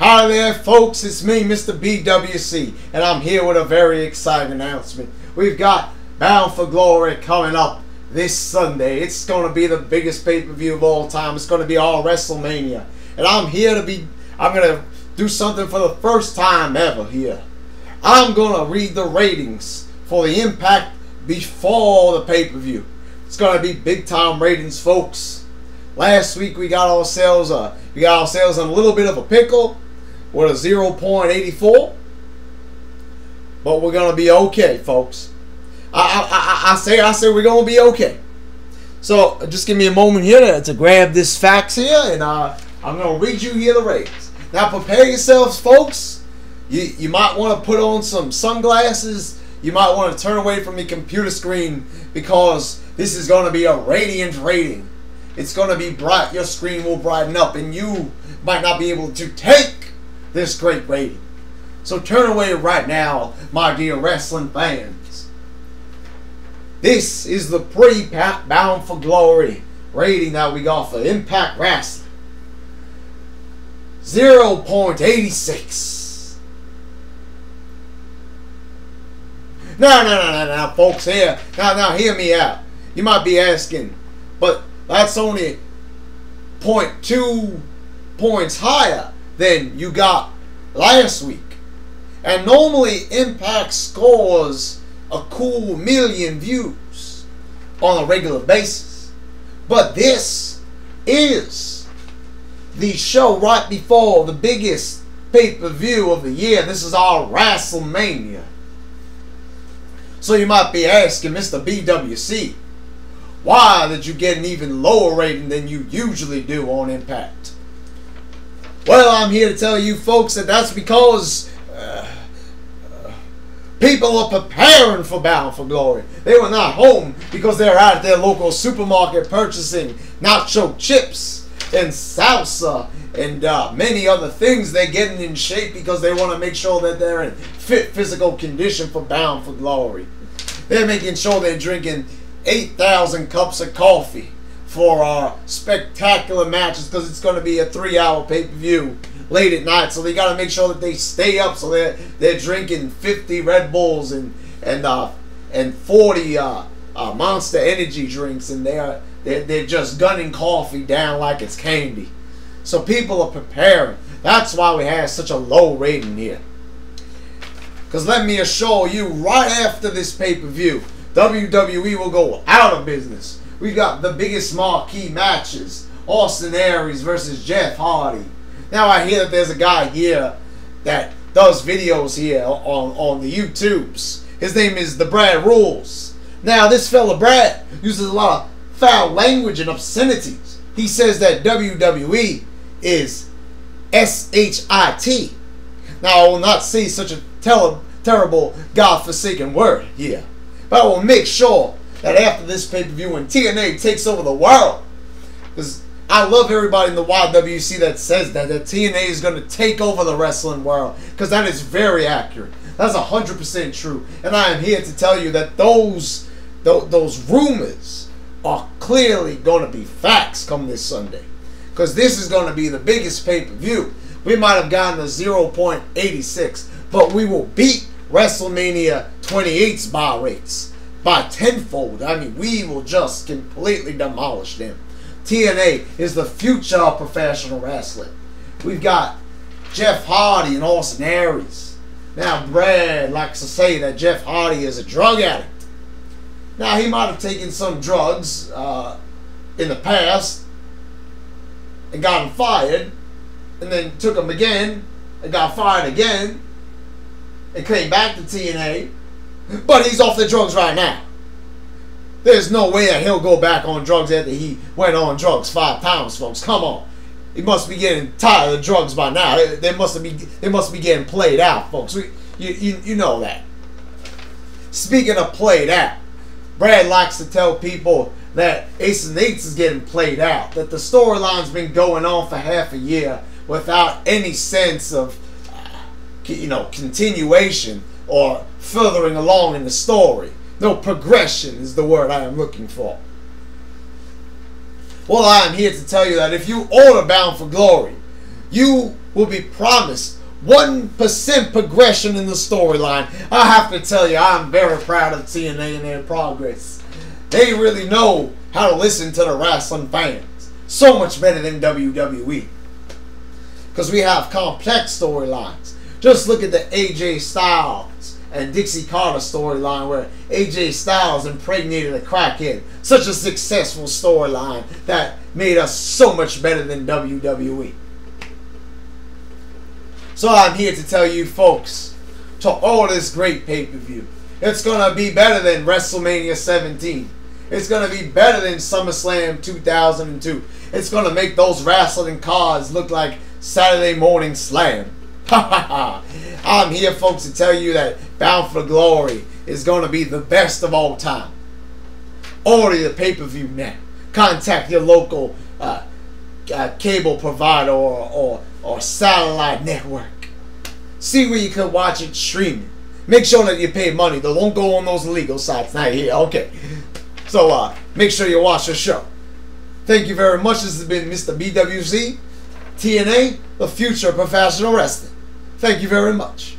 Hi there, folks. It's me, Mr. BWC, and I'm here with a very exciting announcement. We've got Bound for Glory coming up this Sunday. It's going to be the biggest pay-per-view of all time. It's going to be all WrestleMania, and I'm going to do something for the first time ever here. I'm going to read the ratings for the Impact before the pay-per-view. It's going to be big-time ratings, folks. Last week we got ourselves in a little bit of a pickle with a 0.84, but we're gonna be okay, folks. I say we're gonna be okay. So just give me a moment here to grab this fax here, and I'm gonna read you here the ratings. Now prepare yourselves, folks. You might want to put on some sunglasses. You might want to turn away from the computer screen because this is gonna be a radiant rating. It's going to be bright. Your screen will brighten up, and you might not be able to take this great rating. So turn away right now, my dear wrestling fans. This is the pre-Bound for Glory rating that we got for Impact Wrestling. 0.86. Now, folks, here. Now, hear me out. You might be asking, but that's only 0.2 points higher than you got last week. And normally Impact scores a cool 1 million views on a regular basis. But this is the show right before the biggest pay-per-view of the year. This is our WrestleMania. So you might be asking, Mr. BWC, why did you get an even lower rating than you usually do on Impact? Well, I'm here to tell you folks that that's because people are preparing for Bound for Glory. They were not home because they're out at their local supermarket purchasing nacho chips and salsa and many other things. They're getting in shape because they want to make sure that they're in fit physical condition for Bound for Glory. They're making sure they're drinking 8,000 cups of coffee for our spectacular matches because it's going to be a 3-hour pay-per-view late at night. So they got to make sure that they stay up. So they're drinking 50 Red Bulls and 40 Monster Energy drinks, and they're just gunning coffee down like it's candy. So people are preparing. That's why we have such a low rating here. Because let me assure you, right after this pay-per-view, WWE will go out of business. We got the biggest marquee matches. Austin Aries versus Jeff Hardy. Now I hear that there's a guy here that does videos here on the YouTubes. His name is the Brad Rules. Now this fella Brad uses a lot of foul language and obscenities. He says that WWE is S-H-I-T. Now I will not say such a terrible God-forsaken word here. But I will make sure that after this pay-per-view, when TNA takes over the world, because I love everybody in the YWC that says that TNA is going to take over the wrestling world, because that is very accurate. That's 100% true. And I am here to tell you that those rumors are clearly going to be facts come this Sunday. Because this is going to be the biggest pay-per-view. We might have gotten a 0.86, but we will beat WrestleMania 28's buy rates by tenfold. I mean, we will just completely demolish them. TNA is the future of professional wrestling. We've got Jeff Hardy and Austin Aries. Now, Brad likes to say that Jeff Hardy is a drug addict. Now, he might have taken some drugs in the past and got him fired, and then took them again and got fired again, and came back to TNA, but he's off the drugs right now. There's no way that he'll go back on drugs after he went on drugs 5 times, folks. Come on. He must be getting tired of drugs by now. They must be getting played out, folks. You know that. Speaking of played out, Brad likes to tell people that Ace and Eights is getting played out, that the storyline's been going on for half a year without any sense of continuation or furthering along in the story. No progression is the word I am looking for. Well, I am here to tell you that if you order Bound for Glory, you will be promised 1% progression in the storyline. I have to tell you, I'm very proud of TNA and their progress. They really know how to listen to the wrestling fans. So much better than WWE. Because we have complex storylines. Just look at the AJ Styles and Dixie Carter storyline where AJ Styles impregnated a crackhead. Such a successful storyline that made us so much better than WWE. So I'm here to tell you folks, to all this great pay-per-view, it's going to be better than WrestleMania 17. It's going to be better than SummerSlam 2002. It's going to make those wrestling cards look like Saturday Morning Slam. I'm here, folks, to tell you that Bound for Glory is going to be the best of all time. Order the pay-per-view now. Contact your local cable provider or satellite network. See where you can watch it streaming. Make sure that you pay money. Don't go on those illegal sites. Not here. Okay. So make sure you watch the show. Thank you very much. This has been Mr. BWC, TNA, the future of professional wrestling. Thank you very much.